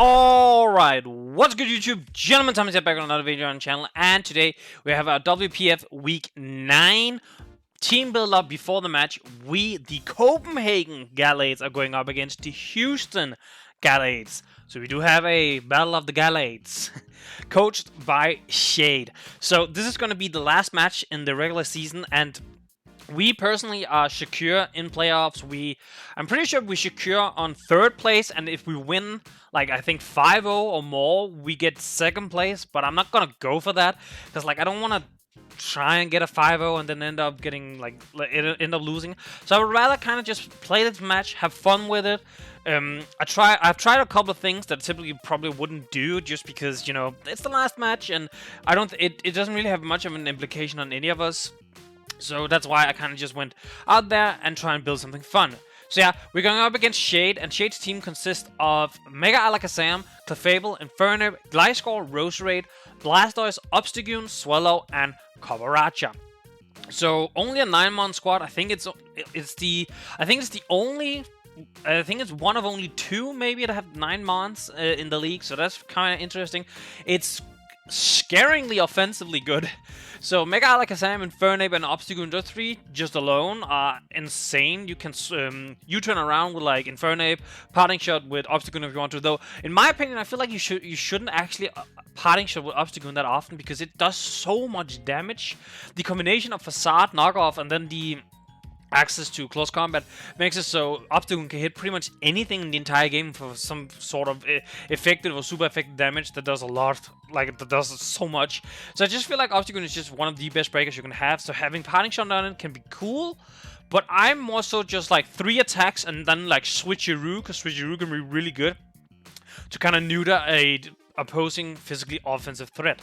Alright, what's good YouTube? Gentlemen, Thomas here back on another video on the channel, and today we have our WPF Week 9 team build-up before the match. We, the Copenhagen Gallades, are going up against the Houston Gallades. So we do have a Battle of the Gallades, coached by Shade. So this is going to be the last match in the regular season, and we personally are secure in playoffs. I'm pretty sure we secure on 3rd place, and if we win, like, I think 5-0 or more, we get 2nd place, but I'm not gonna go for that, because, like, I don't want to try and get a 5-0 and then end up getting, end up losing. So I would rather kind of just play this match, have fun with it. I've tried a couple of things that typically probably wouldn't do, just because, you know, it's the last match, and it doesn't really have much of an implication on any of us. So that's why I kind of just went out there and try and build something fun. So yeah, we're going up against Shade, and Shade's team consists of Mega Alakazam, Clefable, Infernape, Gliscor, Roserade, Blastoise, Obstagoon, Swallow, and Coveracha. So only a 9-man squad. I think it's one of only 2 maybe that have 9 mons in the league. So that's kind of interesting. It's scaringly offensively good. So Mega Alakazam, Infernape, and Obstagoon, those 3 just alone are insane. You can U-turn around with like Infernape, parting shot with Obstagoon if you want to. Though in my opinion, I feel like you shouldn't actually parting shot with Obstagoon that often, because it does so much damage. The combination of Facade, Knockoff, and then the access to close combat makes it so Obstagoon can hit pretty much anything in the entire game for some sort of effective or super effective damage that does a lot, like that does so much. So I just feel like Obstagoon is just one of the best breakers you can have. So having parting shot on it can be cool, but I'm more so just like 3 attacks and then like switcheroo, because switcheroo can be really good to kind of neuter a opposing physically offensive threat.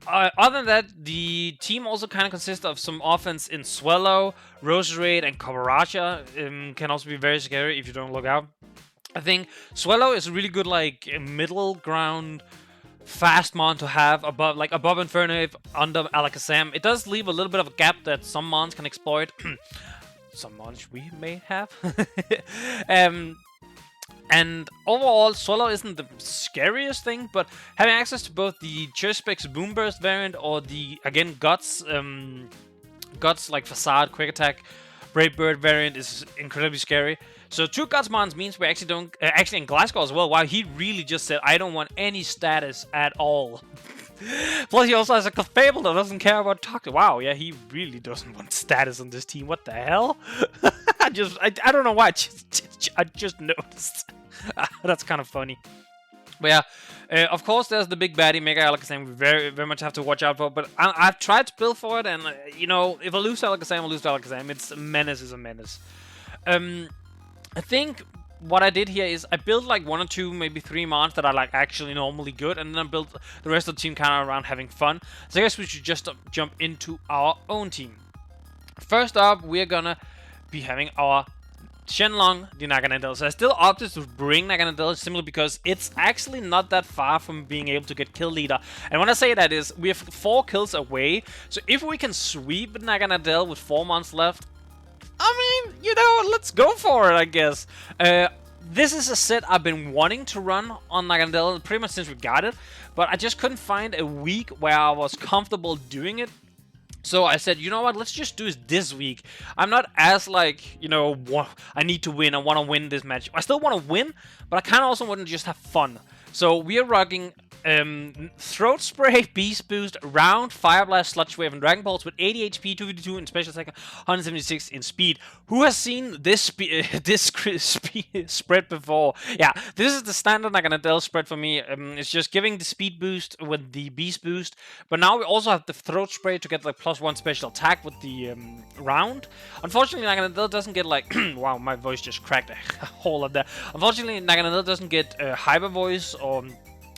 Other than that, the team also kind of consists of some offense in Swallow, Roserade, and Coveracha. Can also be very scary if you don't look out. I think Swallow is a really good, like, middle ground fast mon to have above Infernape, under Alakazam. It does leave a little bit of a gap that some mons can exploit. Some mons we may have. And overall, Swallow isn't the scariest thing, but having access to both the Cherspex Boomburst variant or the, again, Guts like Facade, Quick Attack, Brave Bird variant is incredibly scary. So 2 Guts mons means we actually don't, actually in Gliscor as well, wow, he really just said, I don't want any status at all. Plus he also has a Clefable that doesn't care about talking. Wow, yeah, he really doesn't want status on this team. What the hell? I don't know why. I just noticed. That's kind of funny. But yeah, of course there's the big baddie Mega Alakazam we very much have to watch out for. But I've tried to build for it, and you know, if I lose to Alakazam, I lose to Alakazam. It's a menace is a menace. I think what I did here is I built like 1 or 2, maybe 3 mons that are like actually normally good, and then I built the rest of the team kind of around having fun. So I guess we should just jump into our own team. First up, we're gonna be having our Shenlong, the Naganadel. So I still opted to bring Naganadel simply because it's actually not that far from being able to get kill leader. And when I say that is, we have 4 kills away. So if we can sweep Naganadel with 4 months left, I mean, you know, let's go for it, I guess. This is a set I've been wanting to run on Naganadel pretty much since we got it, but I just couldn't find a week where I was comfortable doing it. So I said, you know what, let's just do it this week. I'm not as like, you know, I need to win, I want to win this match. I still want to win, but I kind of also want to just have fun. So we are rocking Throat Spray, Beast Boost, Round, Fire Blast, Sludge Wave, and Dragon Pulse with 80 HP, 252 in Special Attack, 176 in Speed. Who has seen this spread before? Yeah, this is the standard Naganadel spread for me. It's just giving the Speed Boost with the Beast Boost, but now we also have the Throat Spray to get like +1 Special Attack with the Round. Unfortunately, Naganadel doesn't get like... wow, my voice just cracked a hole up there. Unfortunately, Naganadel doesn't get Hyper Voice or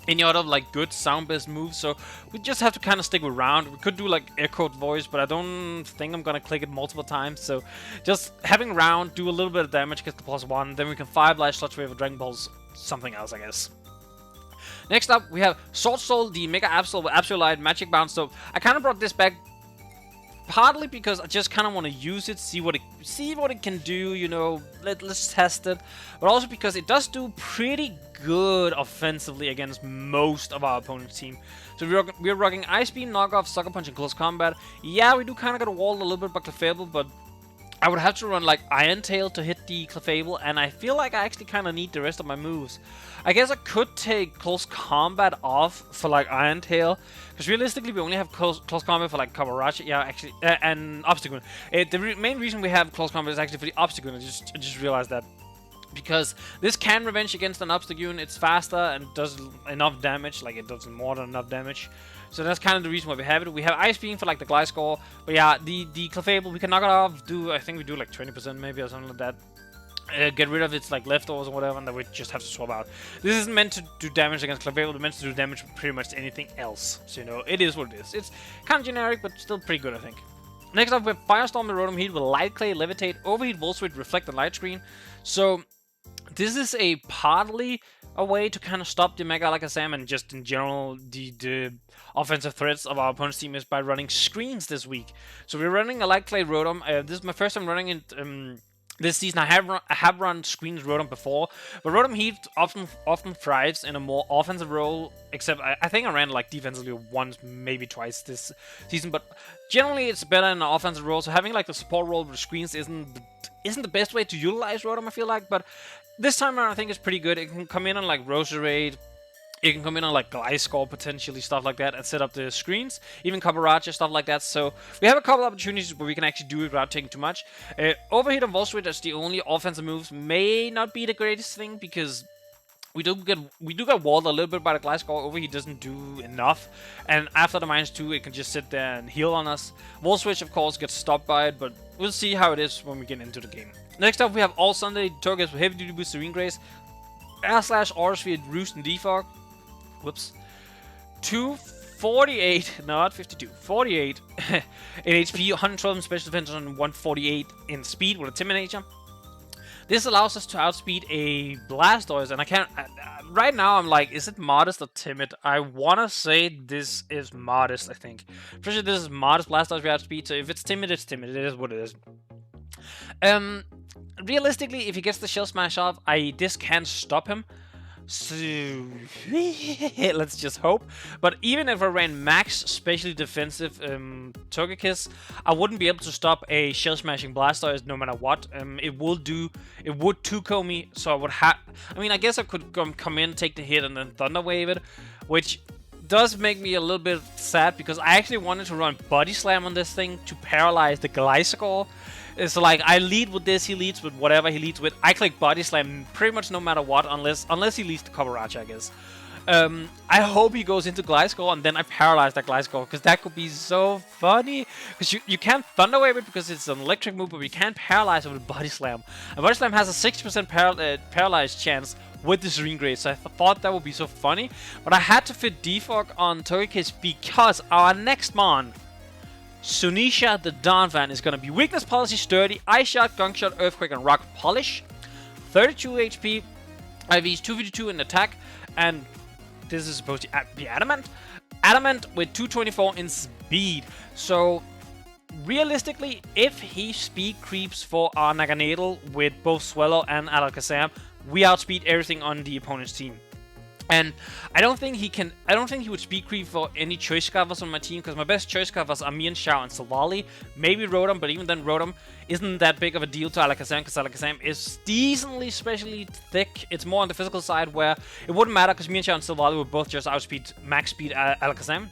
any other like good sound-based moves, so we just have to kind of stick with Round. We could do like echoed voice, but I don't think I'm gonna click it multiple times, so just having Round, do a little bit of damage, get the +1, then we can Fire Blast, Sludge Wave, Dragon Balls, something else, I guess. Next up, we have Sword Soul, the Mega Absol with Absolute Light, Magic Bounce. So I kind of brought this back partly because I just kind of want to use it, see what it can do, you know, let's test it. But also because it does do pretty good offensively against most of our opponent's team. So we're rocking Ice Beam, Knockoff, Sucker Punch, and Close Combat. Yeah, we do kind of get a walled a little bit by Clefable, but I would have to run like Iron Tail to hit the Clefable, and I feel like I actually kind of need the rest of my moves. I guess I could take Close Combat off for like Iron Tail, because realistically we only have close Combat for like Kabarachi, yeah, actually, and Obstacle. The main reason we have Close Combat is actually for the Obstacle. I just realized that. Because this can revenge against an Obstagoon, it's faster and does enough damage, like it does more than enough damage. So that's kind of the reason why we have it. We have Ice Beam for like the Gliscor, but yeah, the Clefable, we can knock it off, I think we do like 20% maybe or something like that. Get rid of its like leftovers or whatever, and then we just have to swap out. This isn't meant to do damage against Clefable, it's meant to do damage with pretty much anything else. So you know, it is what it is. It's kind of generic, but still pretty good, I think. Next up, we have Firestorm and Rotom Heat with Light Clay, Levitate, Overheat, Volt Switch, Reflect, and Light Screen. So this is partly a way to kind of stop the Mega Alakazam, and just in general the offensive threats of our opponent's team is by running screens this week. So we're running a Light Clay Rotom. This is my first time running it this season. I have run screens Rotom before, but Rotom Heat often thrives in a more offensive role. Except I think I ran like defensively once, maybe twice this season, but generally it's better in an offensive role. So having like the support role with screens isn't the best way to utilize Rotom, I feel like, but this time around I think it's pretty good. It can come in on like Roserade, it can come in on like Gliscor potentially, stuff like that, and set up the screens, even Kabaracha, stuff like that. So we have a couple opportunities where we can actually do it without taking too much. Overheat and Volt Switch as the only offensive moves may not be the greatest thing, because we do get walled a little bit by the Gliscor. Overheat doesn't do enough, and after the -2 it can just sit there and heal on us. Volt Switch of course gets stopped by it, but we'll see how it is when we get into the game. Next up we have All Sunday Togekiss with Heavy Duty Boost, Serene Grace, Air Slash, Aura Sphere, Roost, and Defog. Whoops. 248, not 52, 48 in HP, 112 in special defense, and 148 in speed with a Terminator. This allows us to outspeed a Blastoise, and I can't... right now, I'm like, is it Modest or Timid? I want to say this is Modest, I think. Pretty sure this is Modest Blastoise we outspeed, so if it's Timid, it's Timid. It is what it is. Realistically, if he gets the Shell Smash off, this can stop him. So, let's just hope. But even if I ran max specially defensive Togekiss, I wouldn't be able to stop a Shell Smashing Blastoise no matter what. It would 2-ko me, so I would have... I mean, I guess I could come in, take the hit, and then Thunder Wave it, which does make me a little bit sad, because I actually wanted to run Body Slam on this thing to paralyze the Gliscor. It's like, I lead with this, he leads with whatever he leads with. I click Body Slam pretty much no matter what, unless he leads to Kabaracha, I guess. I hope he goes into Gliscor, and then I paralyze that Gliscor, because that could be so funny. Because you can't Thunder Wave it because it's an electric move, but you can't paralyze it with Body Slam. And Body Slam has a 60% paralyzed chance with the Serene Grace, so I thought that would be so funny. But I had to fit Defog on Togekiss because our next mon, Sunisha the Donphan, is going to be Weakness Policy, Sturdy, Ice Shot, Gunk Shot, Earthquake, and Rock Polish. 32 HP, IVs 252 in attack, and this is supposed to be Adamant. Adamant with 224 in speed. So, realistically, if he speed creeps for our Naganadel with both Swellow and Alakazam, we outspeed everything on the opponent's team. And I don't think he would speed creep for any choice scarfers on my team, because my best choice scarfers are Mienshao and Silvally. Maybe Rotom, but even then Rotom isn't that big of a deal to Alakazam, because Alakazam is decently specially thick. It's more on the physical side, where it wouldn't matter, because Mienshao and Silvally would both just outspeed max speed Alakazam.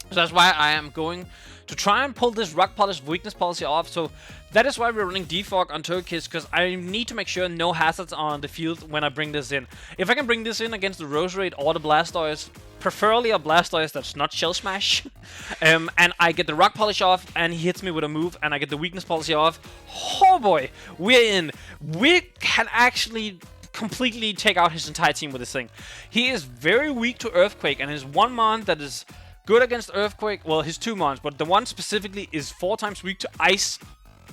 So that's why I am going to try and pull this Rock Polish Weakness Policy off. So that is why we're running Defog on Togekiss, because I need to make sure no hazards are on the field when I bring this in. If I can bring this in against the Roserade or the Blastoise, preferably a Blastoise that's not Shell Smash, and I get the Rock Polish off and he hits me with a move and I get the Weakness Policy off, oh boy, we're in. We can actually completely take out his entire team with this thing. He is very weak to Earthquake, and his one mon that is good against Earthquake, well, his two mons, but the one specifically is 4 times weak to Ice.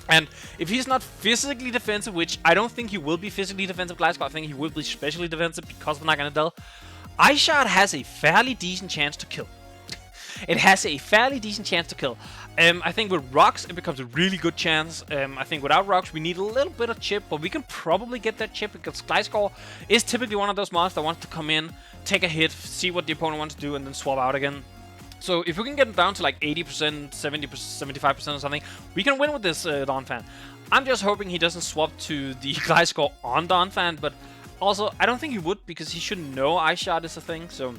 And if he's not physically defensive, which I don't think he will be physically defensive, Gliscor, I think he will be specially defensive because of Naganadel, Ice Shot has a fairly decent chance to kill. it has a fairly decent chance to kill. I think with rocks, it becomes a really good chance. I think without rocks, we need a little bit of chip, but we can probably get that chip because Gliscor is typically one of those monsters that wants to come in, take a hit, see what the opponent wants to do, and then swap out again. So if we can get him down to like 80%, 70%, 75% or something, we can win with this Donphan. I'm just hoping he doesn't swap to the Gliscor on Donphan, but also I don't think he would because he should know Ice Shot is a thing. So,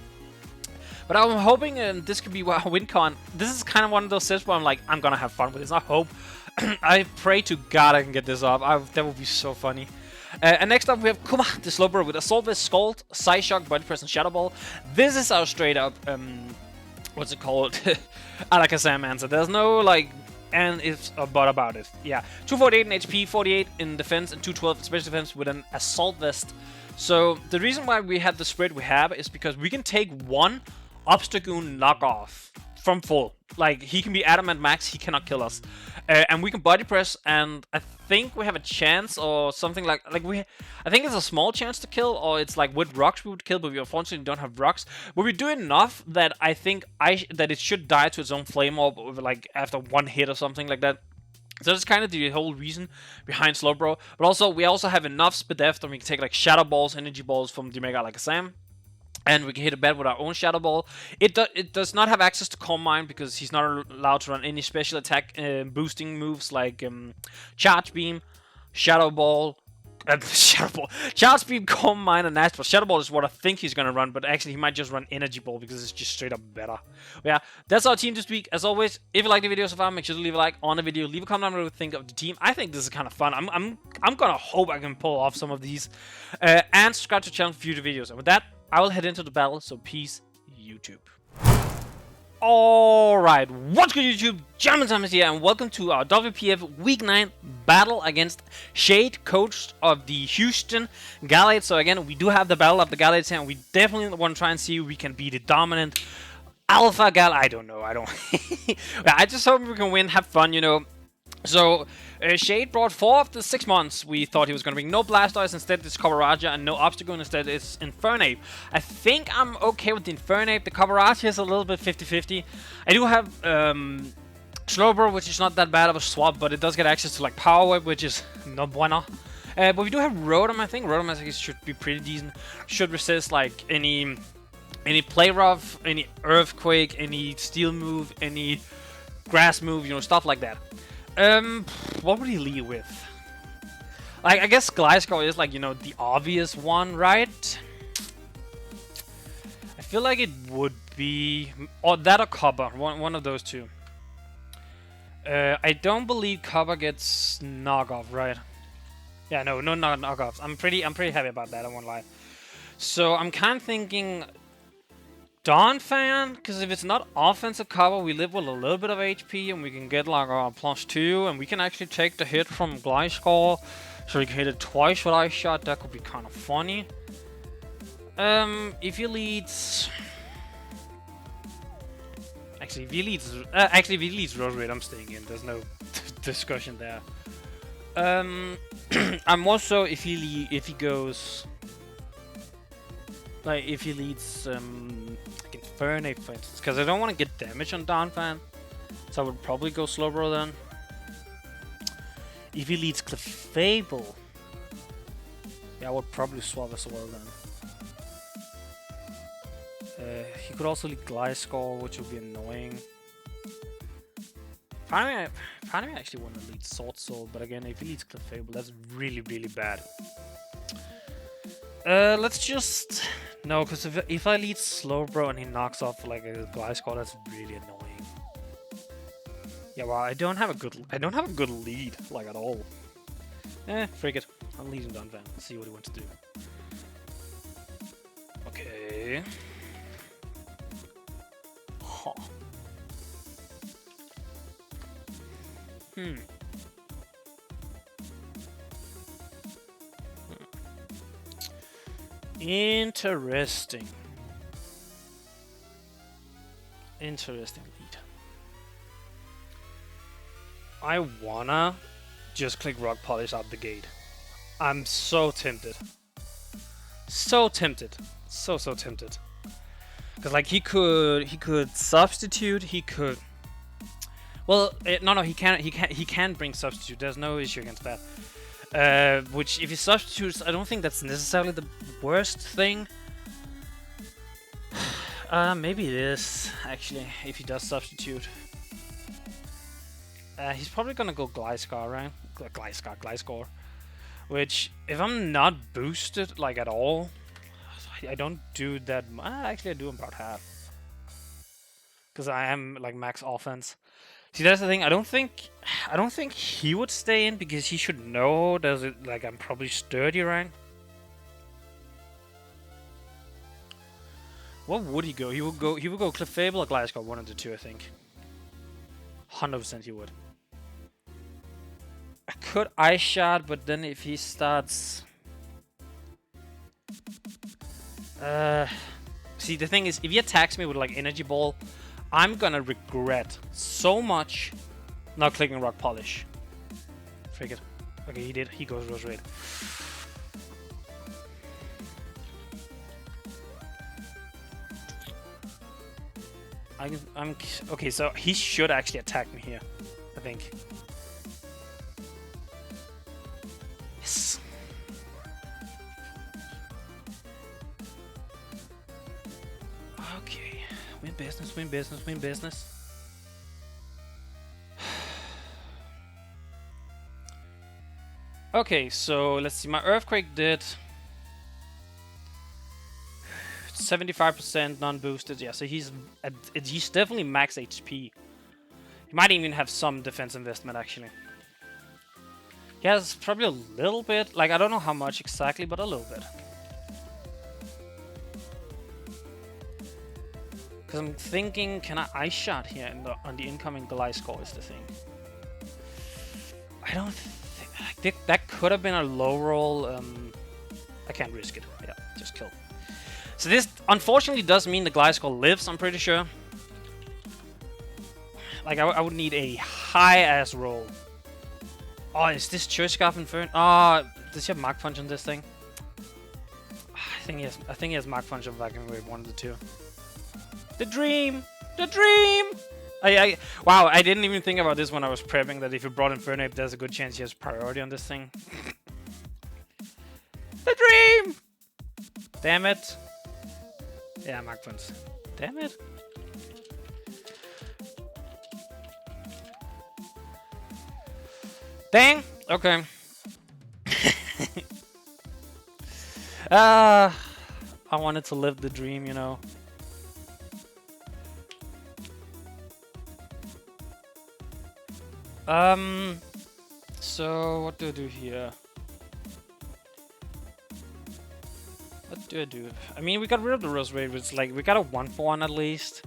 but I'm hoping this could be WinCon. This is kind of one of those sets where I'm like, I'm gonna have fun with this. I hope. I pray to God I can get this up. That would be so funny. And next up we have Kuma, the Slowbro with Assault Vest, Scald, Psy Shock, Body Press, and Shadow Ball. This is our straight up what's it called? Alakazam answer. There's no like and ifs or but about it. Yeah, 248 in HP, 48 in defense, and 212 in special defense with an Assault Vest. So the reason why we have the spread we have is because we can take one Obstagoon knockoff from full. Like, he can be Adamant Max, he cannot kill us. And we can Body Press, and I think we have a chance or something like I think it's a small chance to kill, or it's like with rocks we would kill, but we unfortunately don't have rocks. But we do enough that I think that it should die to its own Flame Orb, like after one hit or something like that. So that's kind of the whole reason behind Slowbro. But also, we also have enough Spadeft, and we can take like Shadow Balls, Energy Balls from the Mega Alakazam. And we can hit a bat with our own Shadow Ball. It does not have access to Calm Mind because he's not allowed to run any special attack boosting moves like Charge Beam, Shadow Ball, Charge Beam, Calm Mind, and Astral. Shadow Ball is what I think he's gonna run, but actually he might just run Energy Ball because it's just straight up better. But yeah, that's our team this week. As always, if you like the video so far, make sure to leave a like on the video. Leave a comment on what you think of the team. I think this is kind of fun. I'm gonna hope I can pull off some of these, and subscribe to the channel for future videos. And with that, I will head into the battle, so peace, YouTube. Alright, what's good, YouTube? Gentleman Thomas here, and welcome to our WPF Week 9 battle against Shade, coach of the Houston Gallades. So again, we do have the battle of the Gallades here, and we definitely want to try and see if we can be the dominant Alpha Gal. I don't know, I just hope we can win, have fun, you know. So, Shade brought 4 of the 6 months. We thought he was going to bring no Blastoise, instead it's Cobaraja, and no Obstagoon, instead it's Infernape. I think I'm okay with the Infernape. The Cobaraja is a little bit 50-50. I do have Slowbro, which is not that bad of a swap, but it does get access to like Power Whip, which is no bueno. But we do have Rotom, I think. Rotom, I think, should be pretty decent. Should resist like any Play Rough, any Earthquake, any Steel move, any Grass move, you know, stuff like that. What would he lead with? Like, I guess Gliscor is like, you know, the obvious one, right? I feel like it would be, or that or Copper, one of those two. I don't believe Copper gets knockoff, right? Yeah, no knockoffs. I'm pretty happy about that, I won't lie. So I'm kind of thinking Donphan, because if it's not offensive cover, we live with a little bit of HP, and we can get like a +2, and we can actually take the hit from Gliscor, so we can hit it twice with Ice Shot. That could be kind of funny. If he leads, if he leads Rose Raid, I'm staying in. There's no discussion there. I'm more so if he goes. Like, if he leads, like Infernape, for instance, because I don't want to get damage on Donphan, so I would probably go Slowbro then. If he leads Clefable, yeah, I would probably swap as well then. He could also lead Gliscor, which would be annoying. Finally, I actually want to lead Sword Soul, but again, if he leads Clefable, that's really, really bad. Let's just... No, because if I lead Slowbro and he knocks off like a Gliscor, that's really annoying. Yeah, well, I don't have a good lead, like, at all. Frig it. I'm leading Donphan. Let's see what he wants to do. Okay. Huh. Interesting. Interesting lead. I wanna just click Rock Polish out the gate. I'm so tempted. So tempted. So tempted. Because like he could substitute. He could. Well, no, he can't. He can bring substitute. There's no issue against that. Which, if he substitutes, I don't think that's necessarily the worst thing. Maybe it is actually if he does substitute. He's probably gonna go Gliscor, right? Gliscor. Which, if I'm not boosted like at all, I don't do that. Actually, I do about half. Because I am like max offense. See, that's the thing. I don't think he would stay in because he should know. Does it like I'm probably sturdy, right? What would he go? He would go Clefable or Gliscor, one of the two, I think. 100% he would. I could Ice Shot, but then if he starts... See, the thing is, if he attacks me with like Energy Ball, I'm gonna regret so much not clicking Rock Polish. Frig it. Okay, he did. He goes Rose Raid. I'm okay. So he should actually attack me here, I think. Yes. Okay. Win business. Win business. Win business. Okay, so let's see. My Earthquake did 75% non-boosted. Yeah, so he's definitely max HP. He might even have some defense investment actually. He has probably a little bit. Like I don't know how much exactly, but a little bit. Because I'm thinking, can I Ice Shot here on the incoming Gliscor is the thing. I don't think that could have been a low roll. I can't risk it. Yeah, just kill. So this unfortunately does mean the Gliscor lives, I'm pretty sure. Like I would need a high ass roll. Oh, is this Church Scarf Inferno? Oh, does he have Mark Punch on this thing? I think he has Mark Punch on Vacuum Wave, one of the two. The dream! The dream! Wow, I didn't even think about this when I was prepping, that if you brought Inferno, there's a good chance he has priority on this thing. The dream! Damn it. Yeah, Mark Punch. Damn it. Dang! Okay. I wanted to live the dream, you know. So what do I do here? What do I do? I mean, we got rid of the Rose Raid, which like we got a 1-for-1 at least.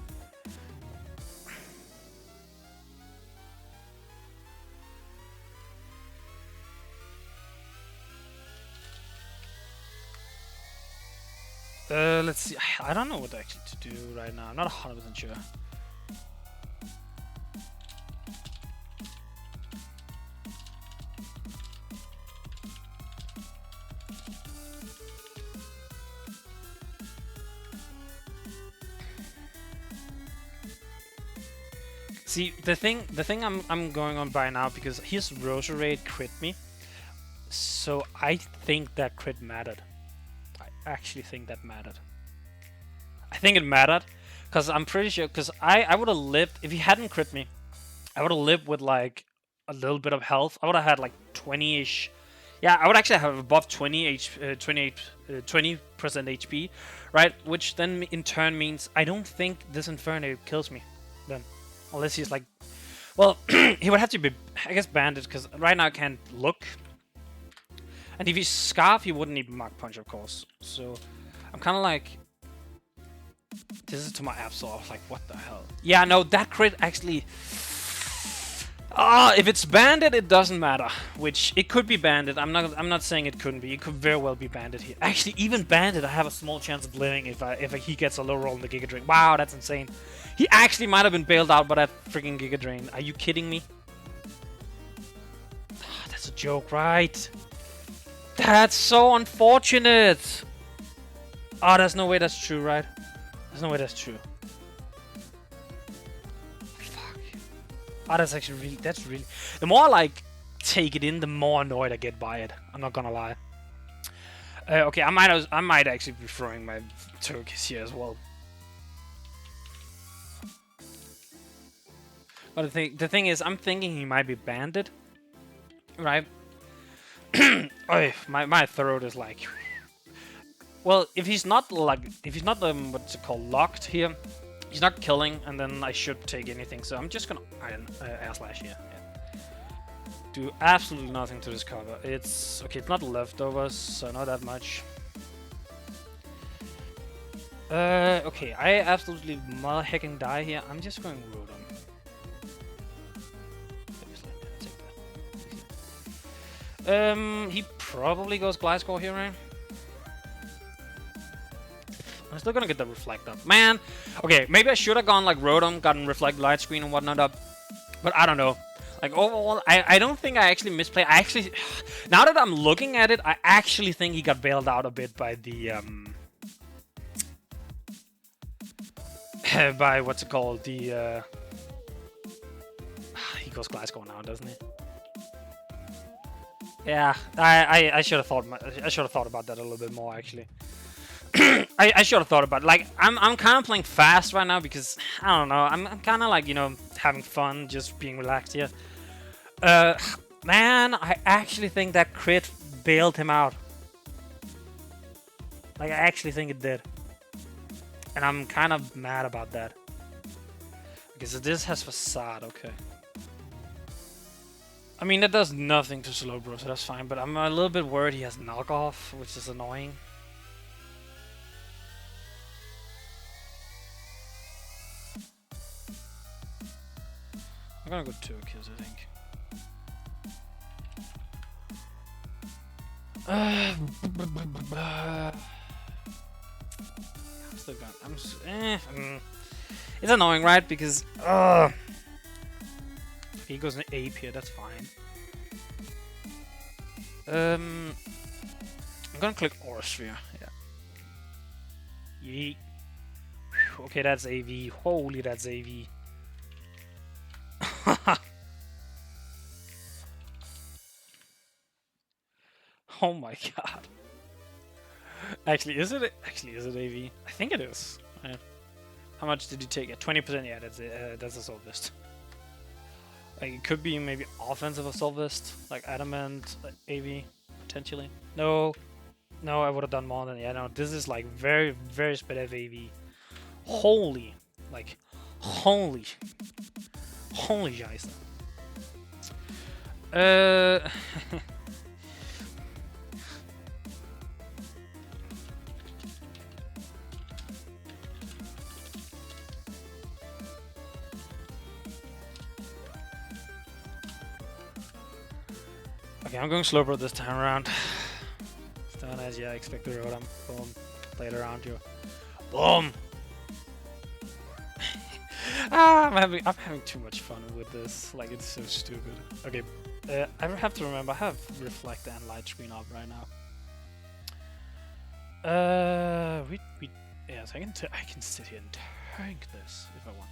Let's see. I don't know what actually to do right now. I'm not 100% sure. See, the thing I'm going on by now, because his Rose Raid crit me, so I think that crit mattered. I actually think that mattered. I think it mattered, because I'm pretty sure, because I would have lived, if he hadn't crit me, I would have lived with like a little bit of health. I would have had like 20-ish. Yeah, I would actually have above 20% HP, right? Which then in turn means I don't think this Inferno kills me then. Unless he's like, well, he would have to be, I guess, banded, because right now I can't look. And if he's Scarf, he wouldn't need Mark Punch, of course. So I'm kind of like, this is to my Absol. Like, what the hell? Yeah, no, that crit actually. If it's banded, it doesn't matter. Which it could be banded. I'm not saying it couldn't be. It could very well be banded here. Actually, even banded, I have a small chance of living if he gets a low roll in the Giga Drain. Wow, that's insane. He actually might have been bailed out by that freaking Giga Drain. Are you kidding me? That's a joke, right? That's so unfortunate. Oh, there's no way that's true, right? There's no way that's true. Fuck. Oh, that's actually really... That's really... The more I, like, take it in, the more annoyed I get by it. I'm not gonna lie. Okay, I might actually be throwing my turkeys here as well. But the thing is, I'm thinking he might be banded, right? Oh, my throat is like... Well, if he's not what's it called, locked here, he's not killing, and then I should take anything. So I'm just gonna air slash here. Yeah. Do absolutely nothing to this cover. It's okay. It's not leftovers, so not that much. Okay, I absolutely mother hecking die here. I'm just going Rotom. He probably goes Gliscor here, right? I'm still gonna get the reflect up. Man, okay, maybe I should have gone like Rotom, gotten reflect light screen and whatnot up. But I don't know. Like overall, I don't think I actually misplayed. I actually, now that I'm looking at it, I actually think he got bailed out a bit by the by what's it called? The he goes Gliscor now, doesn't he? Yeah, I should have thought about that a little bit more actually. I should have thought about it. Like I'm kind of playing fast right now because I don't know. I'm kind of like, you know, having fun, just being relaxed here. Man, I actually think that crit bailed him out. Like I actually think it did, and I'm kind of mad about that because this has facade. Okay. I mean, that does nothing to Slowbro, so that's fine, but I'm a little bit worried he has knockoff, which is annoying. I'm gonna go 2 kills, I think. I'm still gonna... It's annoying, right? Because... He goes an ape here, that's fine. I'm gonna click Aura Sphere, yeah. Yeet. Okay, that's AV. Holy, that's AV. Oh my god. Actually, is it AV? I think it is. Yeah. How much did you take? 20%? Yeah, that's Assault Vest. Like, it could be maybe offensive Assault Vest, like Adamant, AV, potentially. No, I would have done more than... Yeah, no, this is like very, very sped AV. Holy, like, holy Scheiße. Okay, I'm going Slowbro this time around. Stone Edge, yeah, expect the Rotom. Boom. Play it around you. Boom! I'm having too much fun with this. Like, it's so stupid. Okay, I have to remember, I have Reflect and Light Screen up right now. Yes, I can sit here and tank this if I want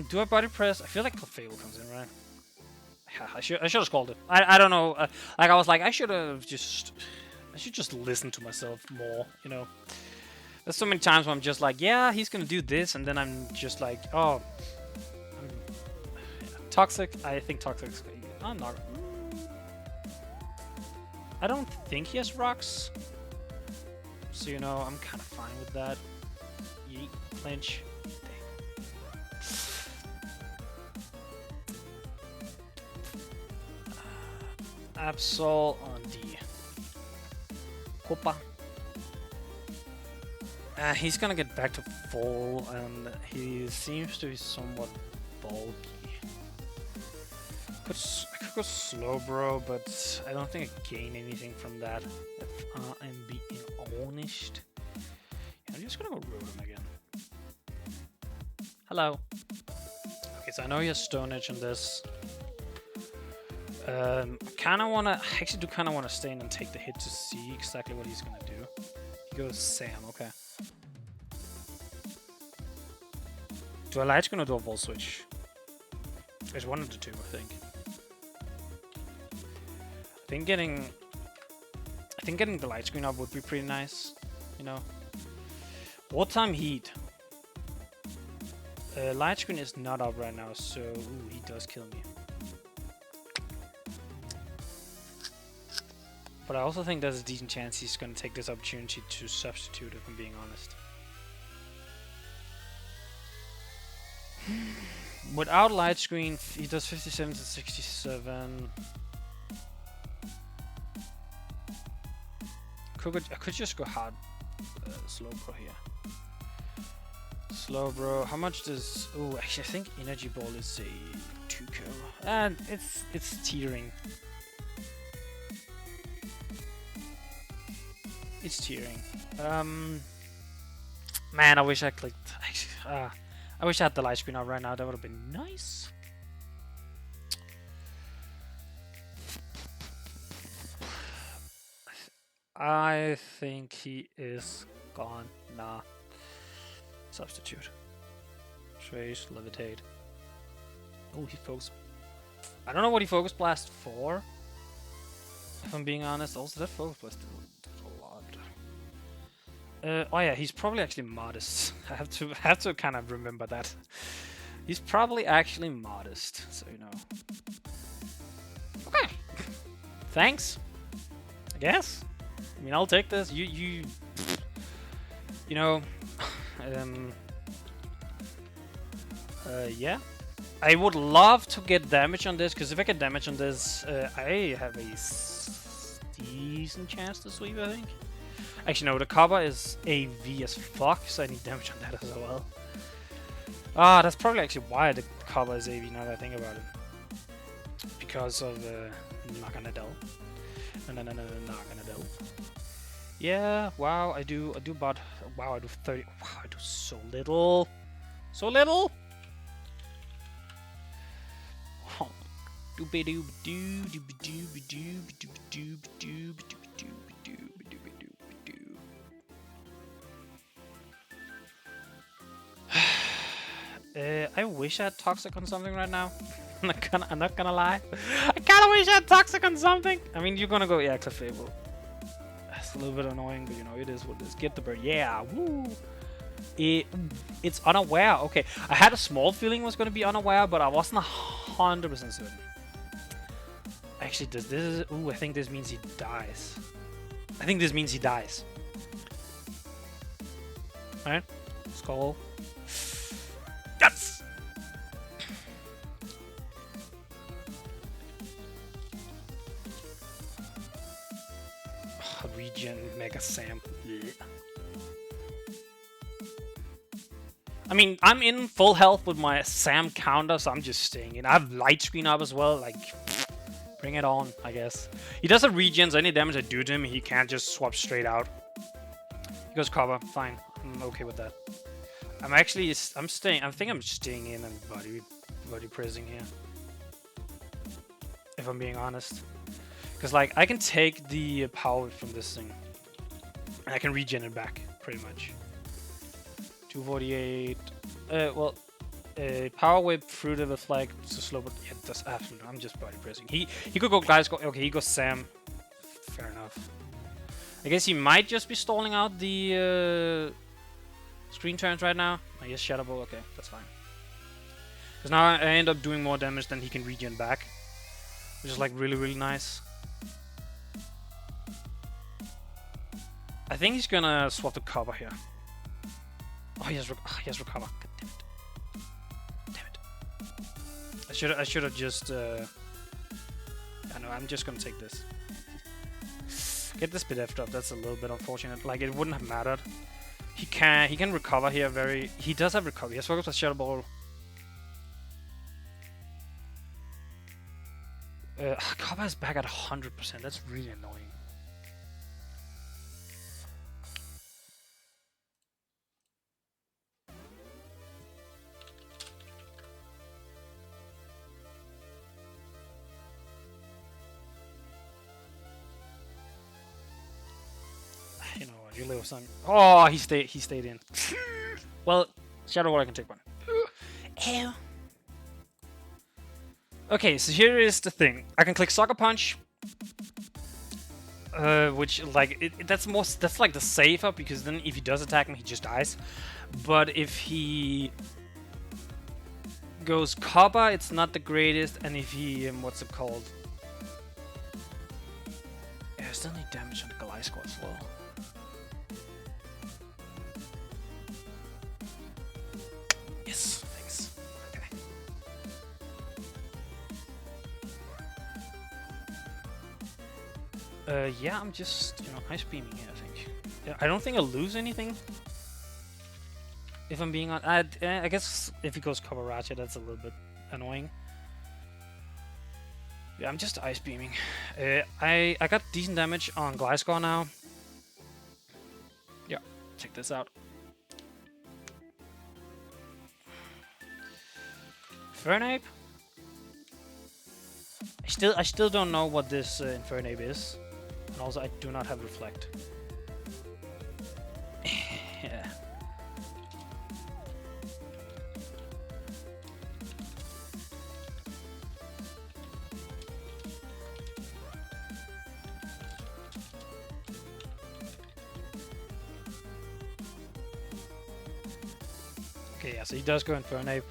to. Do I body press? I feel like Clefable comes in, right? I should have called it. I don't know. Like I was like I should just listen to myself more. You know, there's so many times where I'm just like, yeah, he's gonna do this, and then I'm just like, oh, yeah. Toxic. I think Toxic. I'm not. I don't think he has rocks. So you know, I'm kind of fine with that. Yeet, clinch. Absol on D. Copa. He's gonna get back to full, and he seems to be somewhat bulky. I could go Slowbro, but I don't think I gain anything from that, if I'm being honest. Yeah, I'm just gonna go Rotom again. Hello. Okay, so I know he has Stone Edge on this. I actually do kind of want to stay in and take the hit to see exactly what he's gonna do. He goes Sam, okay. Do a light screen or do a volt switch? There's one of the two, I think. I think getting the light screen up would be pretty nice, you know. Wartime heat. Light screen is not up right now, so ooh, he does kill me. But I also think there's a decent chance he's gonna take this opportunity to substitute, if I'm being honest. Without light screen, he does 57 to 67. I could just go hard slow bro here. Slow bro. How much does? Oh, actually, I think energy ball is a 2 kill, and it's tearing. It's tearing. Man, I wish I clicked. I wish I had the light screen up right now. That would have been nice. I think he is gone. Nah. Substitute. Trace, levitate. Oh, he focused. I don't know what he focus blast for. If I'm being honest, also that focus blast did a lot. Oh yeah, he's probably actually modest. I have to kind of remember that. He's probably actually modest, so you know. Okay. Thanks. I guess. I mean, I'll take this. You know, yeah. I would love to get damage on this, because if I get damage on this, I have a decent chance to sweep, I think. Actually, no, the cover is AV as fuck, so I need damage on that as well. Ah, that's probably actually why the cover is AV, now that I think about it. Because of not gonna do. No, not gonna do. Yeah, wow, I do about, wow, I do 30, wow, I do so little. So little! Oh. I wish I had toxic on something right now. I'm not gonna lie. I kinda wish I had toxic on something. I mean, you're gonna go, yeah, Clefable. That's a little bit annoying, but you know, it is what it is. Get the bird. Yeah, woo! It's unaware. Okay, I had a small feeling it was gonna be unaware, but I wasn't 100% certain. Actually, does this? Ooh, I think this means he dies. I think this means he dies. Alright, skull. Yes! Regen Mega Sam. Blech. I mean, I'm in full health with my Sam counter, so I'm just staying in. I have light screen up as well, like, bring it on, I guess. He doesn't regen, so any damage I do to him, he can't just swap straight out. He goes cover, fine. I'm okay with that. I'm staying, I think I'm staying in and body pressing here. If I'm being honest. Because, like, I can take the power from this thing. And I can regen it back, pretty much. 248. Power whip through the flag to slow, but yeah, that's absolutely. I'm just body pressing. He could go Glyce. Okay, he goes Sam. Fair enough. I guess he might just be stalling out the screen turns right now. I guess Shadow Ball. Okay, that's fine. Because now I end up doing more damage than he can regen back, which is like really nice. I think he's gonna swap the cover here. Oh, he has recover. God damn it. I should have just. I know. I'm just gonna take this. Get this bit effed up. That's a little bit unfortunate. Like, it wouldn't have mattered. He can recover here. He does have recovery. He has focus with Shadow Ball. Cover is back at 100%. That's really annoying. You know what? You live son. Oh, he stayed in. Well, Shadow Ball I can take one. Ew. Okay, so here is the thing. I can click Sucker Punch. Which, like, that's like the safer, because then if he does attack me, he just dies. But if he goes Copper, it's not the greatest, and if he, what's it called? Yeah, I still need damage on the Gallade squad as well. Yes, thanks. Okay. Yeah, I'm just, ice beaming here, I think. Yeah, I don't think I'll lose anything. If I'm being on, I guess if he goes Cover Ratchet, that's a little bit annoying. Yeah, I'm just ice beaming. I got decent damage on Gliscor now. Yeah, check this out. Infernape. I still don't know what this Infernape is, and also I do not have Reflect. Yeah. Okay, yeah, so he does go Infernape.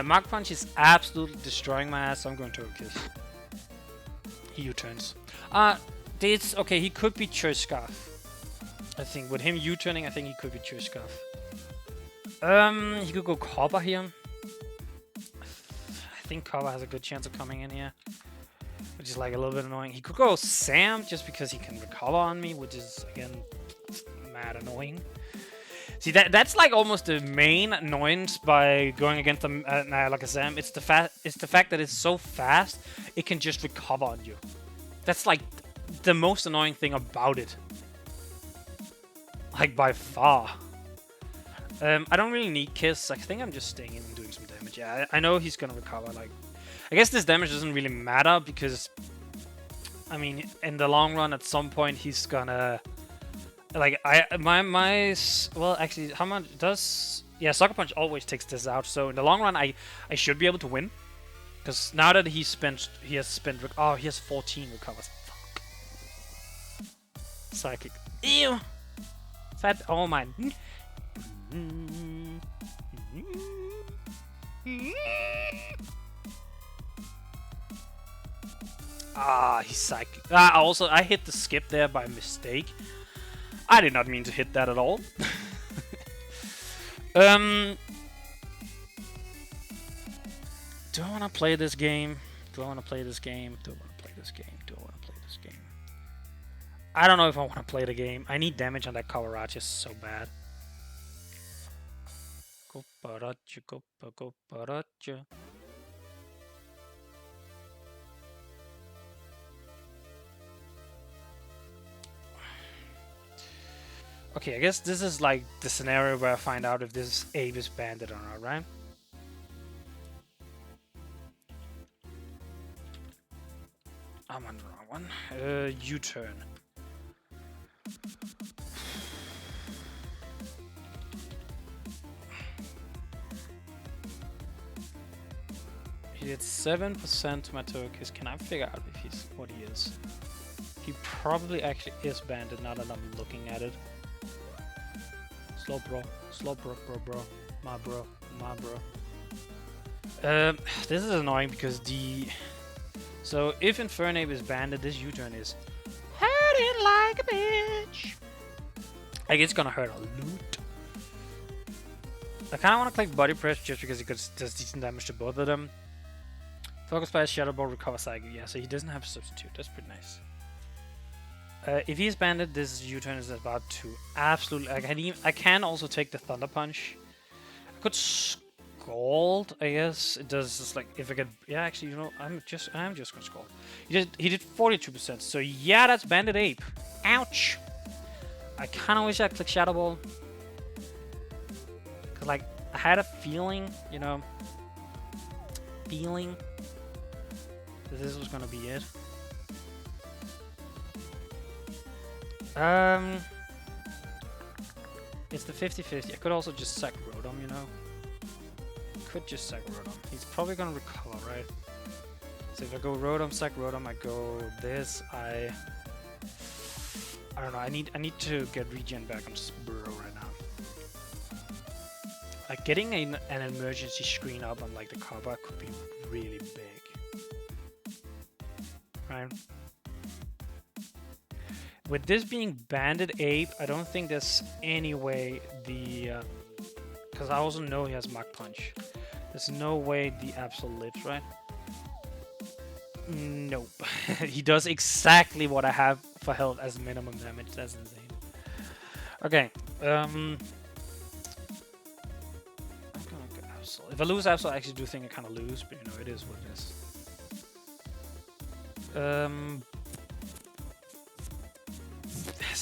Mark Punch is absolutely destroying my ass, so I'm going to Kiss. He U-turns. This, okay, he could be Choice Scarf. I think with him U-turning, I think he could be Choice Scarf. He could go Copper here. I think Copper has a good chance of coming in here, which is like a little bit annoying. He could go Sam just because he can recover on me, which is again mad annoying. See, that's like almost the main annoyance by going against them like a Sam. It's the fact that it's so fast, it can just recover on you. That's like the most annoying thing about it. Like by far. I don't really need Kiss. I think I'm just staying in and doing some damage. Yeah, I know he's gonna recover. Like, I guess this damage doesn't really matter because, I mean, in the long run, at some point he's gonna. Like, well, actually, how much does... Yeah, Sucker Punch always takes this out, so in the long run, I should be able to win. Because now that he has spent... Oh, he has 14 recovers. Fuck. Psychic. Ew! Fat... Oh, my... Ah, he's psychic. Also, I hit the skip there by mistake. I did not mean to hit that at all. Do I want to play this game? Do I want to play this game? Do I want to play this game? Do I want to play this game? I don't know if I want to play the game. I need damage on that Kawarachi so bad. Go. Okay, I guess this is like the scenario where I find out if this Abe is banded or not, right? I'm on the wrong one. U-turn. He did 7% to my Turkish. Can I figure out if he's what he is? He probably actually is banded now that I'm looking at it. Slow bro, my bro. This is annoying because so if Infernape is banded, this U-turn is hurting like a bitch. Like, it's gonna hurt a lot. I kind of want to click Body Press just because it does decent damage to both of them. Focus Blast, Shadow Ball, Recover Psychic. Yeah, so he doesn't have a substitute. That's pretty nice. If he's banded, this U-turn is about to absolutely... I can also take the Thunder Punch. I could Scald, I guess. It does just like... If I get... Yeah, actually, you know, I'm just gonna Scald. He did 42%. So yeah, that's banded Ape. Ouch! I kind of wish I clicked Shadow Ball. Cause like, I had a feeling, you know... that this was gonna be it. It's the 50-50. I could also just sack Rotom, you know. could just sack Rotom. He's probably gonna recover, right? So if I go Rotom, sack Rotom, I go this, I don't know, I need to get regen back on Burrow right now. Like getting an emergency screen up on like the cover could be really big. Right? With this being Banded Ape, I don't think there's any way the because I also know he has Mach Punch. There's no way the Absol lives, right? Nope. He does exactly what I have for health as minimum damage. That's insane. Okay. I'm gonna go Absol. If I lose Absol, I actually do think I kind of lose, but you know, it is what it is.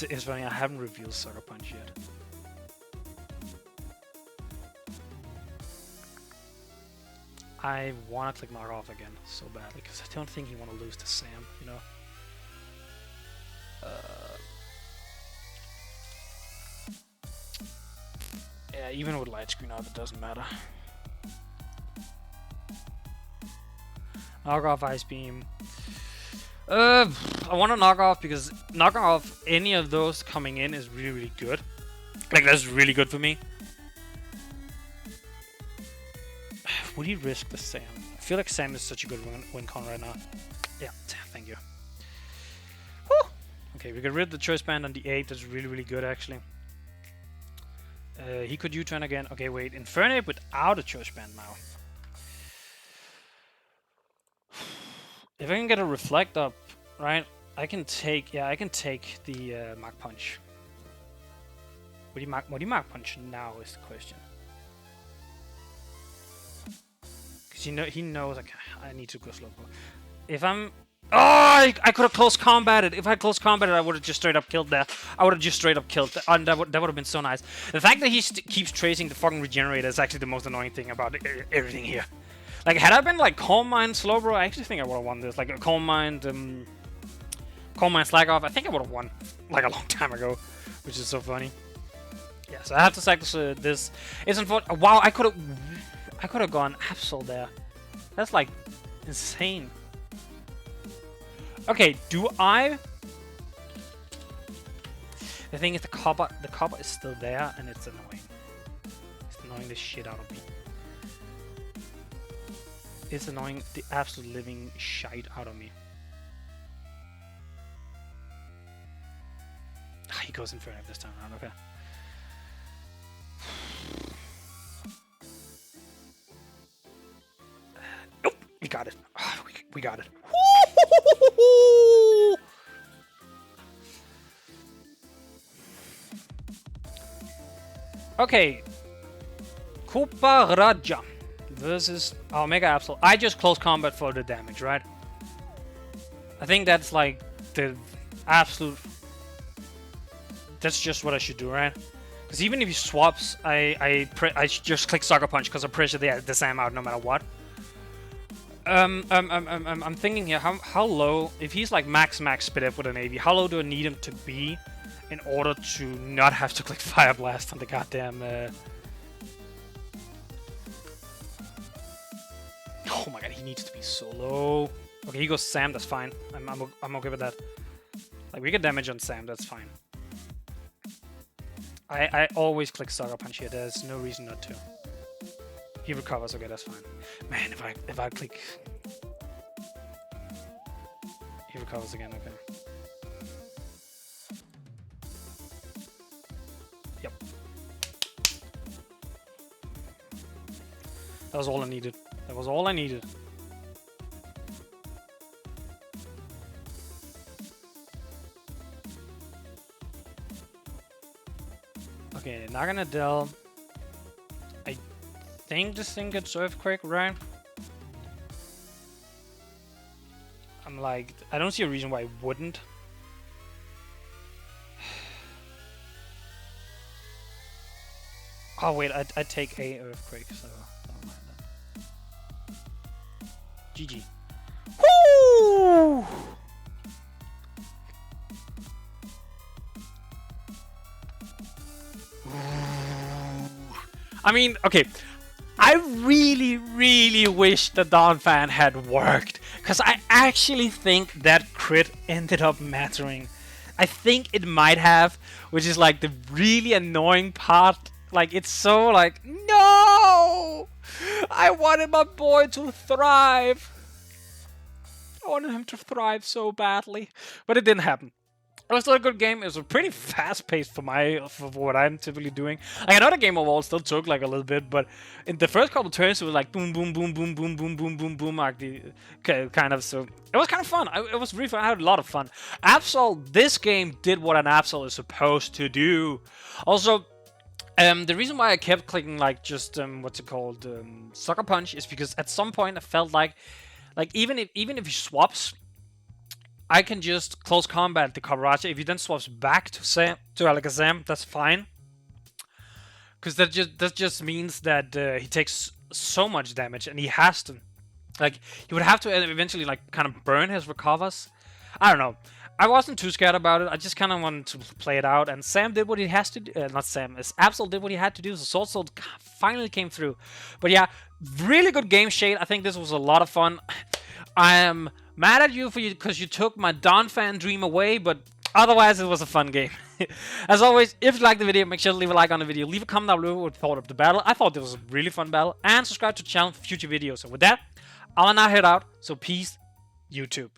It's funny, I haven't revealed Sucker Punch yet. I want to click Knock Off again so badly because I don't think you want to lose to Sam, you know? Yeah, even with light screen off, it doesn't matter. Knock Off Ice Beam. I want to knock off because knocking off any of those coming in is really, really good. Like, that's really good for me. Would he risk the Sam? I feel like Sam is such a good win con right now. Yeah, thank you. Whew. Okay, we got rid of the Choice Band on the 8. That's really, really good, actually. He could U-turn again. Okay, wait. Infernape without a Choice Band now. If I can get a Reflect up, right, I can take, yeah, I can take the Mach Punch. Would he Mach Punch now is the question. Because he knows, like, I need to go slow. If I'm... Oh, I could have close combated. If I close combated, I would have just straight up killed that. I would have just straight up killed that. And that would have been so nice. The fact that he keeps tracing the fucking Regenerator is actually the most annoying thing about everything here. Like, had I been like Calm Mind Slowbro, I actually think I would have won this. Like a Calm Mind Slack Off, I think I would have won like a long time ago, which is so funny. Yeah, so I have to sack this. It's unfortunate. Wow, I could have gone Absol there. That's like insane. Okay, do I? The thing is, the copper is still there, and it's annoying. It's annoying the shit out of me. It's annoying the absolute living shite out of me. Ah, he goes Infernape this time around, okay. Nope, we got it. Oh, we got it. Okay. Koopa Raja versus Omega Absol. I just close combat for the damage, right? I think that's like the absolute... That's just what I should do, right? Because even if he swaps, I just click Sucker Punch because I pressure the Sam out no matter what. I'm thinking here, how low, if he's like max speed up with an AV, how low do I need him to be in order to not have to click Fire Blast on the goddamn... Oh my god, he needs to be so low. Okay, he goes Sam, that's fine. I'm okay with that. Like, we get damage on Sam, that's fine. I always click Sucker Punch here, there's no reason not to. He recovers, okay, that's fine. Man, if I click... He recovers again, okay. Yep. That was all I needed. That was all I needed. Okay, Naganadel. I think this thing gets Earthquake, right? I'm like, I don't see a reason why it wouldn't. Oh wait, I take a Earthquake, so don't mind that. GG. Woo! I mean, okay. I really, really wish the Donphan had worked, because I actually think that crit ended up mattering. I think it might have, which is like the really annoying part. Like, it's so like, no! I wanted my boy to thrive. I wanted him to thrive so badly, but it didn't happen. It was still a good game. It was a pretty fast-paced for what I'm typically doing. Like, another game overall still took like a little bit, but in the first couple turns it was like boom, boom, boom, boom, boom, boom, boom, boom, boom, like the kind of. So it was kind of fun. It was really fun. I had a lot of fun. Absol, this game did what an Absol is supposed to do. Also, the reason why I kept clicking like just what's it called, Sucker Punch, is because at some point I felt like even if he swaps, I can just close combat the Kabaracha. If he then swaps back to Alakazam, that's fine. Because that just means that he takes so much damage, and he has to, like, he would have to eventually like kind of burn his recovers. I don't know. I wasn't too scared about it. I just kind of wanted to play it out, and Sam did what he has to do. Not Sam, Absol did what he had to do. So Sword finally came through. But yeah, really good game, Shade. I think this was a lot of fun. I am mad at you because you took my Donphan dream away, but otherwise it was a fun game. As always, if you liked the video, make sure to leave a like on the video, leave a comment down below what you thought of the battle. I thought this was a really fun battle, and subscribe to the channel for future videos. And with that, I'll now head out, so peace, YouTube.